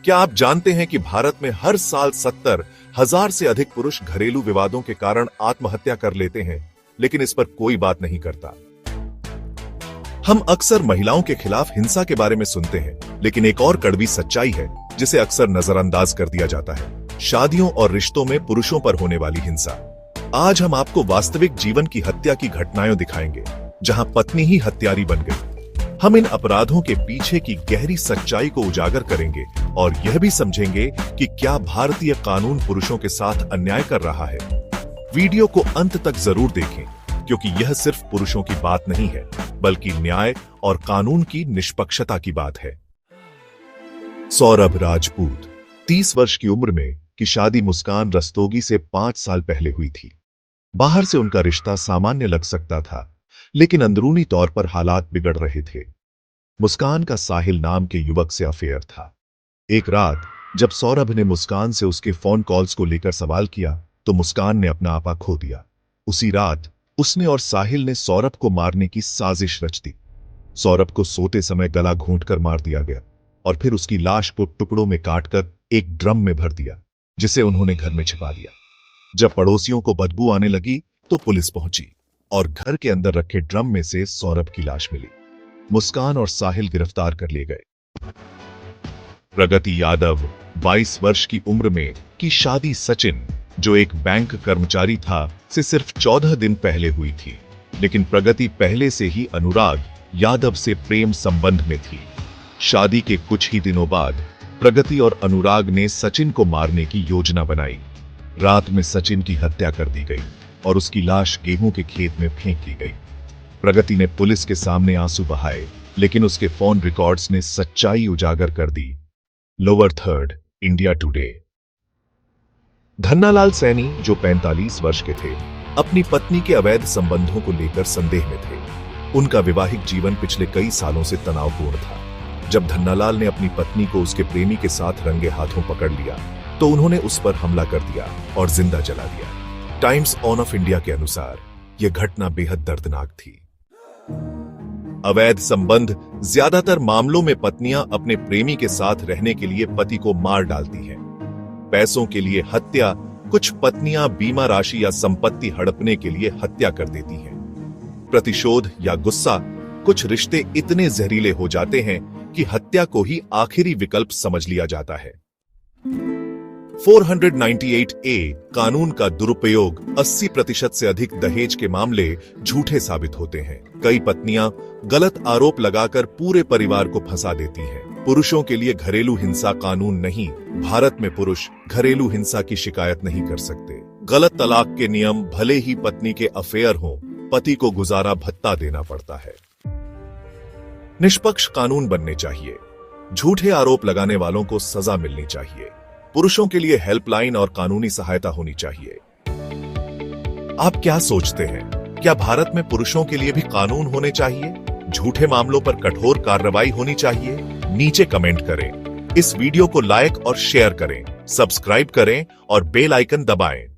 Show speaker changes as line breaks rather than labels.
क्या आप जानते हैं कि भारत में हर साल 70,000 से अधिक पुरुष घरेलू विवादों के कारण आत्महत्या कर लेते हैं, लेकिन इस पर कोई बात नहीं करता। हम अक्सर महिलाओं के खिलाफ हिंसा के बारे में सुनते हैं, लेकिन एक और कड़वी सच्चाई है जिसे अक्सर नजरअंदाज कर दिया जाता है। शादियों और रिश्तों में पुरुषों पर होने वाली हिंसा। आज हम आपको वास्तविक जीवन की हत्या की घटनाएं दिखाएंगे, जहां पत्नी ही हत्यारी बन गई। हम इन अपराधों के पीछे की गहरी सच्चाई को उजागर करेंगे और यह भी समझेंगे कि क्या भारतीय कानून पुरुषों के साथ अन्याय कर रहा है। वीडियो को अंत तक जरूर देखें, क्योंकि यह सिर्फ पुरुषों की बात नहीं है, बल्कि न्याय और कानून की निष्पक्षता की बात है। सौरभ राजपूत 30 वर्ष की उम्र में की शादी मुस्कान रस्तोगी से 5 साल पहले हुई थी। बाहर से उनका रिश्ता सामान्य लग सकता था, लेकिन अंदरूनी तौर पर हालात बिगड़ रहे थे। मुस्कान का साहिल नाम के युवक से अफेयर था। एक रात जब सौरभ ने मुस्कान से उसके फोन कॉल्स को लेकर सवाल किया, तो मुस्कान ने अपना आपा खो दिया। उसी रात उसने और साहिल ने सौरभ को मारने की साजिश रच दी। सौरभ को सोते समय गला घोंटकर मार दिया गया और फिर उसकी लाश को टुकड़ों में काटकर एक ड्रम में भर दिया, जिसे उन्होंने घर में छिपा दिया। जब पड़ोसियों को बदबू आने लगी तो पुलिस पहुंची और घर के अंदर रखे ड्रम में से सौरभ की लाश मिली। मुस्कान और साहिल गिरफ्तार कर लिए गए। प्रगति यादव 22 वर्ष की उम्र में की शादी सचिन, जो एक बैंक कर्मचारी था, से सिर्फ 14 दिन पहले हुई थी। लेकिन प्रगति पहले से ही अनुराग यादव से प्रेम संबंध में थी। शादी के कुछ ही दिनों बाद प्रगति और अनुराग ने सचिन को मारने की योजना बनाई। रात में सचिन की हत्या कर दी गई और उसकी लाश गेहूं के खेत में फेंक दी गई। प्रगति ने पुलिस के सामने आंसू बहाए, लेकिन उसके फोन रिकॉर्ड्स ने सच्चाई उजागर कर दी। Lower third, India Today. Dhannalal Saini, जो 45 वर्ष के थे, अपनी पत्नी के अवैध संबंधों को लेकर संदेह में थे। उनका वैवाहिक जीवन पिछले कई सालों से तनावपूर्ण था। जब धन्नालाल ने अपनी पत्नी को उसके प्रेमी के साथ रंगे हाथों पकड़ लिया, तो उन्होंने उस पर हमला कर दिया और जिंदा जला दिया। टाइम्स ऑफ इंडिया के अनुसार यह घटना बेहद दर्दनाक थी। अवैध संबंध ज्यादातर मामलों में पत्नियां अपने प्रेमी के साथ रहने के लिए पति को मार डालती हैं। पैसों के लिए हत्या, कुछ पत्नियां बीमा राशि या संपत्ति हड़पने के लिए हत्या कर देती हैं। प्रतिशोध या गुस्सा, कुछ रिश्ते इतने जहरीले हो जाते हैं कि हत्या को ही आखिरी विकल्प समझ लिया जाता है। 498A कानून का दुरुपयोग। 80% से अधिक दहेज के मामले झूठे साबित होते हैं। कई पत्नियां गलत आरोप लगाकर पूरे परिवार को फंसा देती हैं। पुरुषों के लिए घरेलू हिंसा कानून नहीं। भारत में पुरुष घरेलू हिंसा की शिकायत नहीं कर सकते। गलत तलाक के नियम, भले ही पत्नी के अफेयर हों, पति को गुजारा भत्ता देना पड़ता है। निष्पक्ष कानून बनने चाहिए। झूठे आरोप लगाने वालों को सजा मिलनी चाहिए। पुरुषों के लिए हेल्पलाइन और कानूनी सहायता होनी चाहिए। आप क्या सोचते हैं? क्या भारत में पुरुषों के लिए भी कानून होने चाहिए? झूठे मामलों पर कठोर कार्रवाई होनी चाहिए? नीचे कमेंट करें। इस वीडियो को लाइक और शेयर करें, सब्सक्राइब करें और बेल आइकन दबाएं।